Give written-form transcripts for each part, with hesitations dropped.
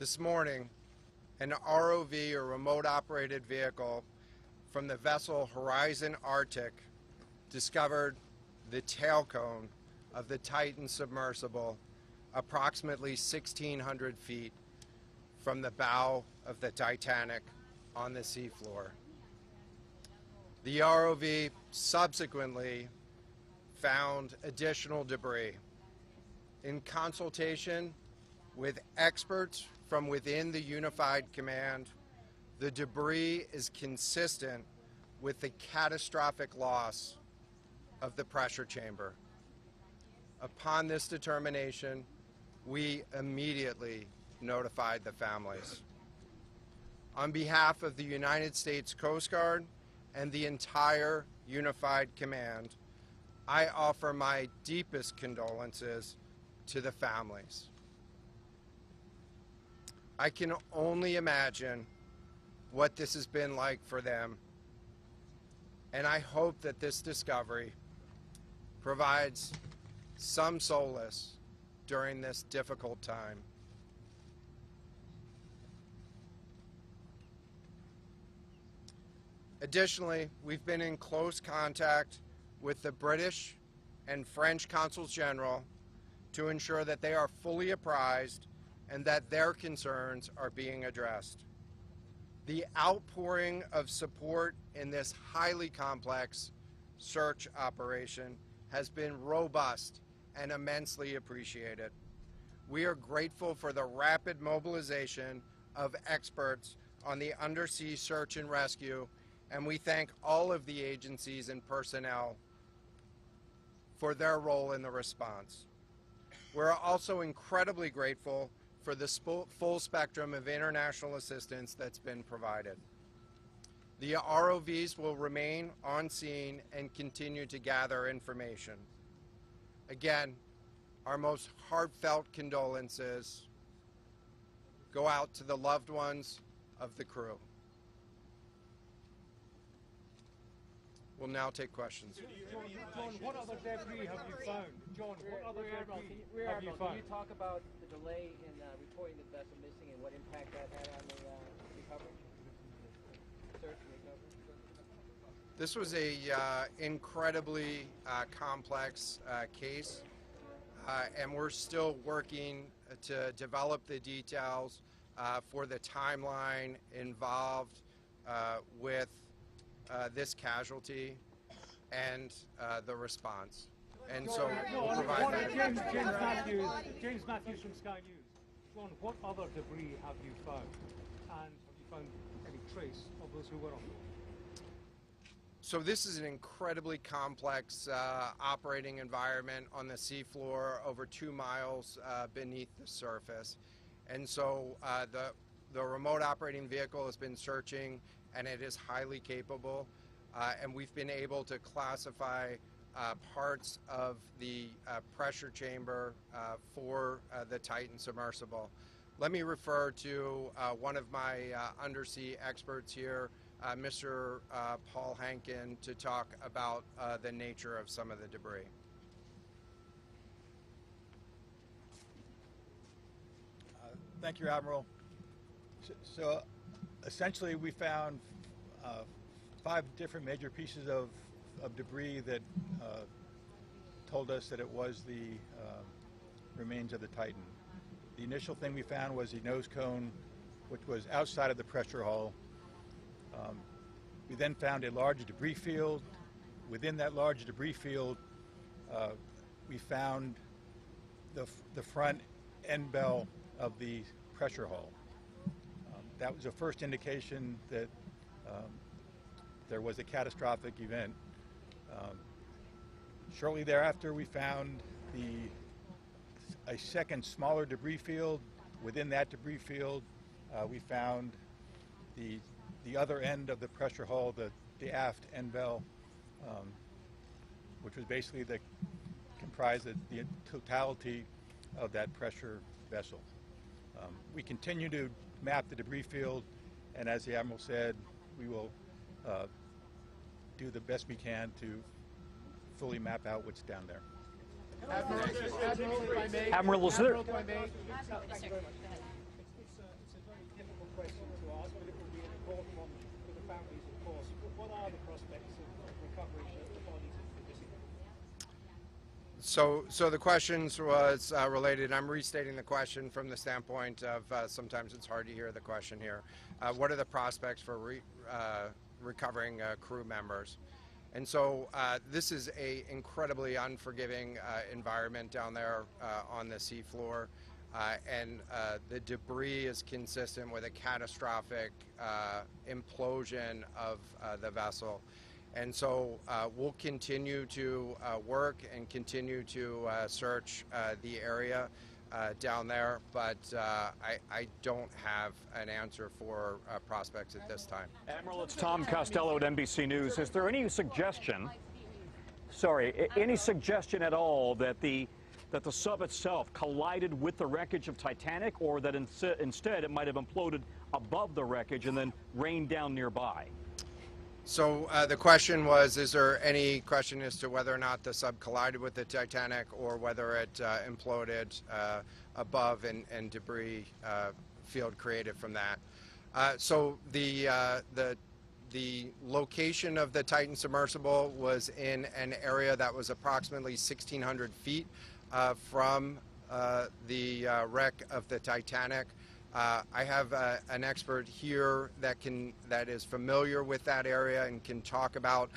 This morning, an ROV, or remote operated vehicle, from the vessel Horizon Arctic discovered the tail cone of the Titan submersible approximately 1,600 feet from the bow of the Titanic on the seafloor. The ROV subsequently found additional debris. In consultation with experts from within the Unified Command, the debris is consistent with the catastrophic loss of the pressure chamber. Upon this determination, we immediately notified the families. On behalf of the United States Coast Guard and the entire Unified Command, I offer my deepest condolences to the families. I can only imagine what this has been like for them, and I hope that this discovery provides some solace during this difficult time. Additionally, we've been in close contact with the British and French Consuls General to ensure that they are fully apprised and that their concerns are being addressed. The outpouring of support in this highly complex search operation has been robust and immensely appreciated. We are grateful for the rapid mobilization of experts on the undersea search and rescue, and we thank all of the agencies and personnel for their role in the response. We're also incredibly grateful for the full spectrum of international assistance that's been provided. The ROVs will remain on scene and continue to gather information. Again, our most heartfelt condolences go out to the loved ones of the crew. We'll now take questions. John, what other debris have you found? John, what other debris have you found? Can you talk about the delay in reporting the vessel missing and what impact that had on the recovery? Search and recovery? This was a incredibly complex case, and we're still working to develop the details for the timeline involved with this casualty and the response. And so we'll provide that. James Matthews from Sky News. John, what other debris have you found? And have you found any trace of those who were on board? So this is an incredibly complex operating environment on the seafloor, over 2 miles beneath the surface. And so the remote operating vehicle has been searching, and it is highly capable. And we've been able to classify parts of the pressure chamber for the Titan submersible. Let me refer to one of my undersea experts here, Mr. Paul Hankin, to talk about the nature of some of the debris. Thank you, Admiral. So essentially we found 5 different major pieces of debris that told us that it was the remains of the Titan. The initial thing we found was the nose cone, which was outside of the pressure hull. We then found a large debris field. Within that large debris field, we found the front end bell of the pressure hull. That was the first indication that there was a catastrophic event. Shortly thereafter, we found a second smaller debris field. Within that debris field, we found the other end of the pressure hull, the aft end bell, which was basically comprised of the totality of that pressure vessel. We continue to map the debris field, and as the Admiral said, we will do the best we can to fully map out what's down there. Admiral, is there? Thank you very much. important one for the families, of course. What are the prospects of recovering the bodies of the missing? So the questions was related. I'm restating the question from the standpoint of sometimes it's hard to hear the question here. What are the prospects for recovering crew members? And so this is a incredibly unforgiving environment down there on the seafloor. And the debris is consistent with a catastrophic implosion of the vessel. And so we'll continue to work and continue to search the area down there, but I don't have an answer for prospects at this time. Admiral, it's Tom Costello at NBC News. Is there any suggestion, any suggestion at all that the sub itself collided with the wreckage of Titanic, or that instead it might have imploded above the wreckage and then rained down nearby? So the question was, is there any question as to whether or not the sub collided with the Titanic or whether it imploded above and debris field created from that? So the location of the Titan submersible was in an area that was approximately 1,600 feet from the wreck of the Titanic. I have an expert here that is familiar with that area and can talk about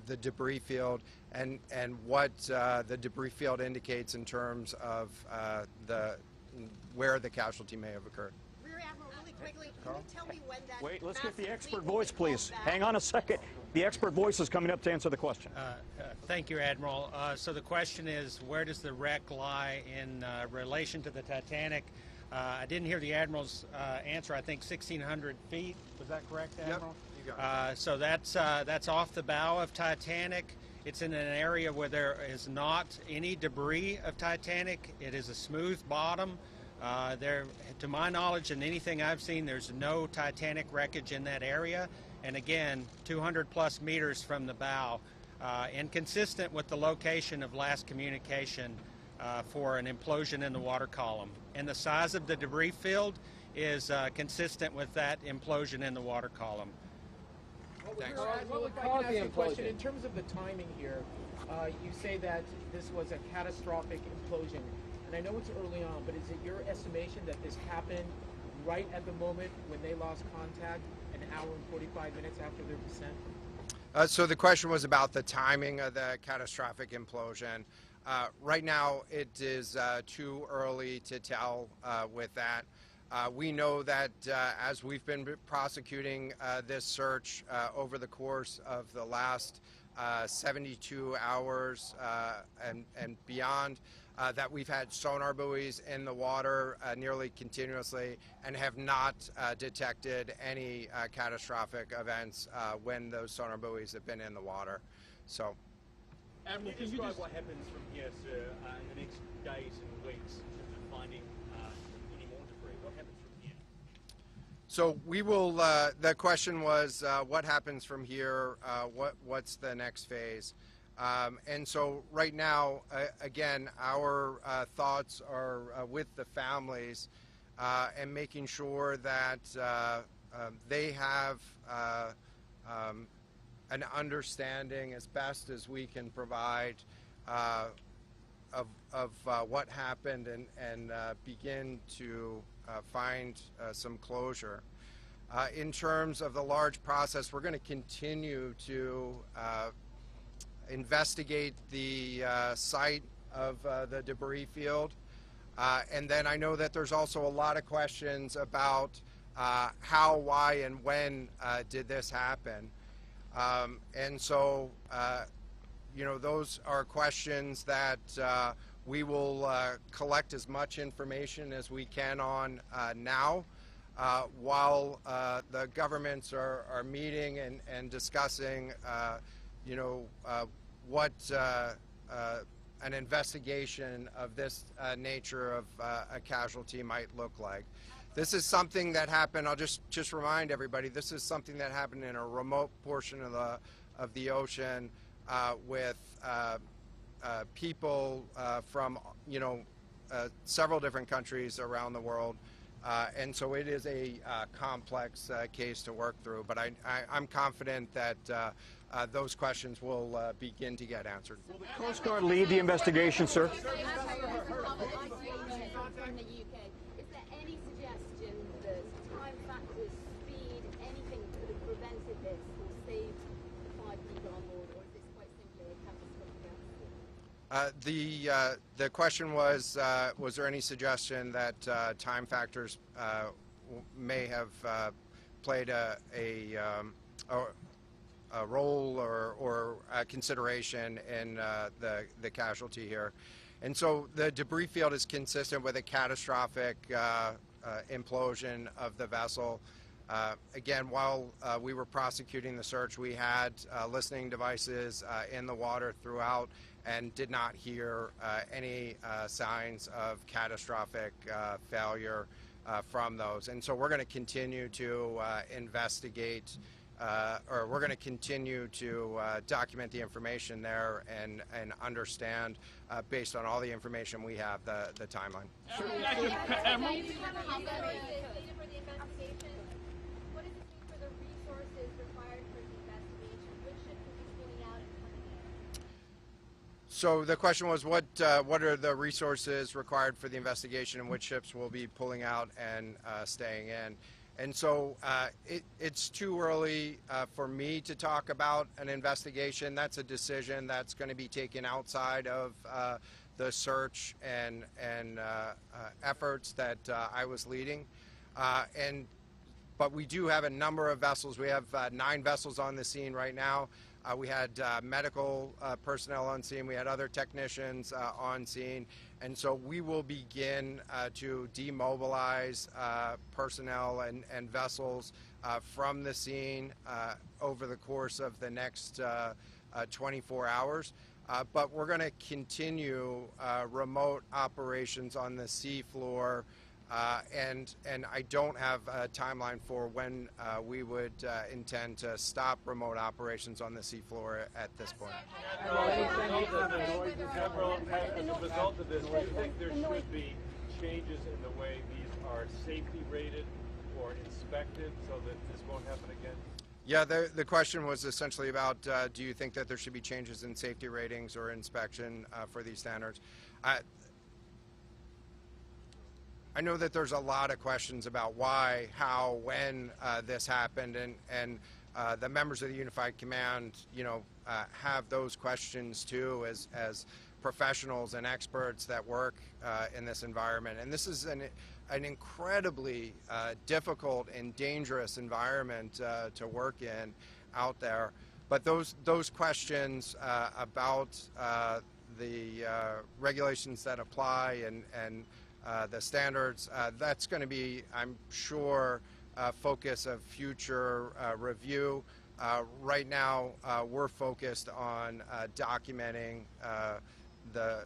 the debris field and what the debris field indicates in terms of where the casualty may have occurred. Rear Admiral, really quickly, can you tell me when that... Wait, let's get the expert voice, please. Hang on a second. The expert voice is coming up to answer the question. Thank you, Admiral. So the question is, where does the wreck lie in relation to the Titanic? I didn't hear the Admiral's answer. I think 1,600 feet. Was that correct, Admiral? Yep, you got it. So that's off the bow of Titanic. It's in an area where there is not any debris of Titanic. It is a smooth bottom. To my knowledge and anything I've seen, there's no Titanic wreckage in that area. And again, 200 plus meters from the bow, and consistent with the location of last communication for an implosion in the water column. And the size of the debris field is consistent with that implosion in the water column. Thanks. Well, if I can ask you a question, in terms of the timing here, you say that this was a catastrophic implosion. And I know it's early on, but is it your estimation that this happened right at the moment when they lost contact, an hour and 45 minutes after their descent? So the question was about the timing of the catastrophic implosion. Right now, it is too early to tell with that. We know that as we've been prosecuting this search over the course of the last 72 hours and beyond, that we've had sonar buoys in the water nearly continuously and have not detected any catastrophic events when those sonar buoys have been in the water. So. Admiral, can you describe what happens from here, sir, in the next days and weeks in terms of finding any more debris? What happens from here? So we will, the question was, what happens from here? What's the next phase? And so right now, again, our thoughts are with the families and making sure that they have an understanding as best as we can provide of what happened and begin to find some closure. In terms of the large process, we're going to continue to investigate the site of the debris field. And then I know that there's also a lot of questions about how, why, and when did this happen. And so, you know, those are questions that we will collect as much information as we can on now, while the governments are meeting and discussing, you know, what an investigation of this nature of a casualty might look like. This is something that happened, I'll just remind everybody, this is something that happened in a remote portion of the ocean with people from, you know, several different countries around the world And so it is a complex case to work through, but I'm confident that those questions will begin to get answered. Will the Coast Guard lead the investigation, sir? From the UK. Is there any suggestion that time factors, speed, anything could have prevented this or saved the 5 people on board, or is this quite simply a catastrophic accident? The question was there any suggestion that time factors may have played a role or a consideration in the casualty here? And so the debris field is consistent with a catastrophic implosion of the vessel. Again, while we were prosecuting the search, we had listening devices in the water throughout and did not hear any signs of catastrophic failure from those. And so we're going to continue to investigate, or we're going to continue to document the information there and understand, based on all the information we have, the timeline. So the question was, what are the resources required for the investigation, and which ships will be pulling out and staying in? And so it's too early for me to talk about an investigation. That's a decision that's going to be taken outside of the search and efforts that I was leading. But we do have a number of vessels. We have 9 vessels on the scene right now. We had medical personnel on scene. We had other technicians on scene. And so we will begin to demobilize personnel and vessels from the scene over the course of the next 24 hours. But we're going to continue remote operations on the sea floor. And I don't have a timeline for when we would intend to stop remote operations on the seafloor at this point. As a result of this, do you think there should be changes in the way these are safety rated or inspected so that this won't happen again? Yeah, the question was essentially about do you think that there should be changes in safety ratings or inspection for these standards? I know that there's a lot of questions about why, how, when this happened, and the members of the Unified Command, have those questions too, as professionals and experts that work in this environment. And this is an incredibly difficult and dangerous environment to work in out there. But those questions about the regulations that apply and the standards, that's going to be, I'm sure, focus of future review. Right now, we're focused on documenting the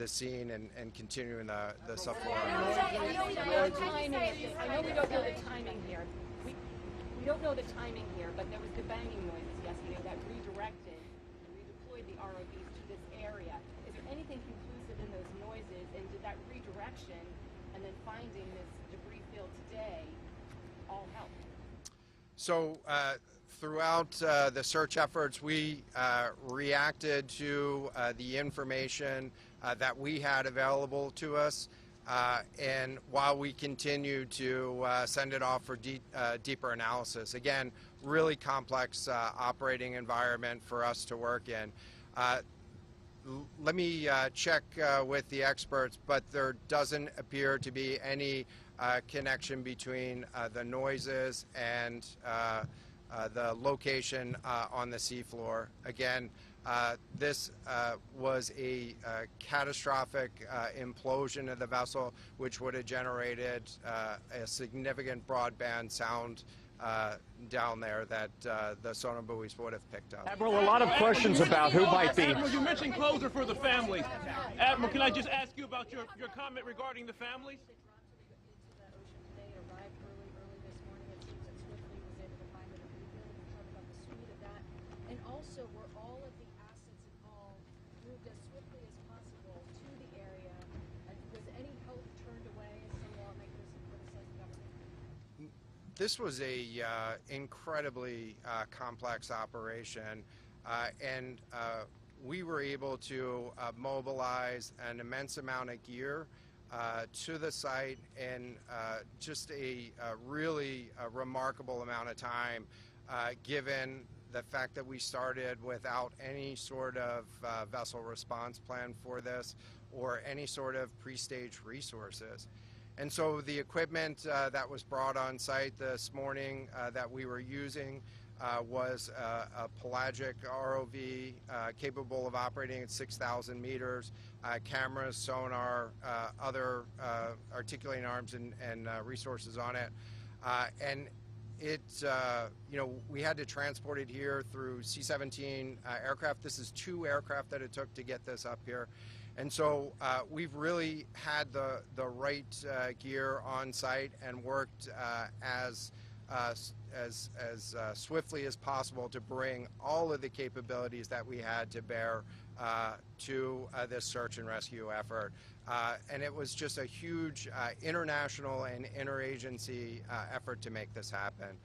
scene and continuing the subfloor. I know we don't know the timing here. We don't know the timing here, but there was the banging noises yesterday that redirected and redeployed the ROVs to this area. Is there anything conclusive in those noises, and did that redirection and then finding this debris field today all help? So throughout the search efforts, we reacted to the information that we had available to us, and while we continue to send it off for deeper analysis. Again, really complex operating environment for us to work in. Let me check with the experts, but there doesn't appear to be any connection between the noises and the location on the seafloor. Again, this was a catastrophic implosion of the vessel, which would have generated a significant broadband sound down there that the sonar buoys would have picked up. Admiral, a lot of questions about who might be... Admiral, you mentioned closure for the families. Admiral, can I just ask you about your comment regarding the families? And also, were all of the assets involved moved as swiftly as possible to the area? And was any help turned away, as some lawmakers have criticized the This was a incredibly complex operation, and we were able to mobilize an immense amount of gear to the site in just a really remarkable amount of time, given the fact that we started without any sort of vessel response plan for this or any sort of pre-stage resources. And so the equipment that was brought on site this morning that we were using was a pelagic ROV capable of operating at 6,000 meters, cameras, sonar, other articulating arms and resources on it. And it, we had to transport it here through C-17 aircraft. This is 2 aircraft that it took to get this up here. And so we've really had the right gear on site and worked as swiftly as possible to bring all of the capabilities that we had to bear to this search and rescue effort. And it was just a huge international and interagency effort to make this happen.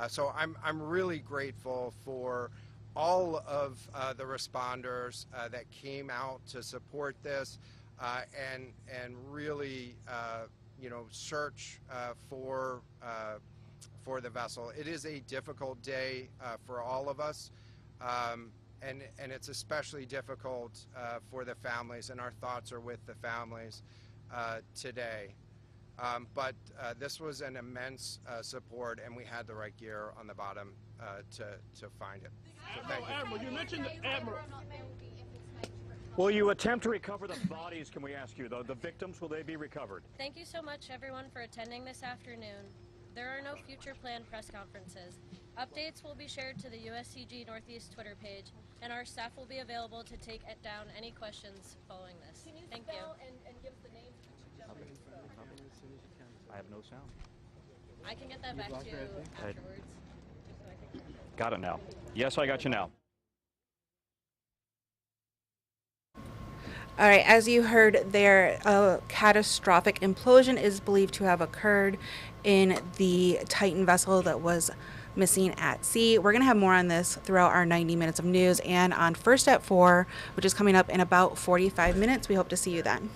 So I'm really grateful for all of the responders that came out to support this and really search for the vessel. It is a difficult day for all of us, and it's especially difficult for the families, and our thoughts are with the families today. But this was an immense support, and we had the right gear on the bottom to find it. So thank you. Admiral, you mentioned Admiral. Will you attempt to recover the bodies, can we ask you, though? The victims, will they be recovered? Thank you so much, everyone, for attending this afternoon. There are no future planned press conferences. Updates will be shared to the USCG Northeast Twitter page, and our staff will be available to take down any questions following this. Thank you. And give the names of each gentleman. I have no sound. I can get that back to you afterwards. Got it now. Yes, I got you now. All right, as you heard there, a catastrophic implosion is believed to have occurred in the Titan vessel that was missing at sea. We're going to have more on this throughout our 90 minutes of news and on First at 4, which is coming up in about 45 minutes. We hope to see you then.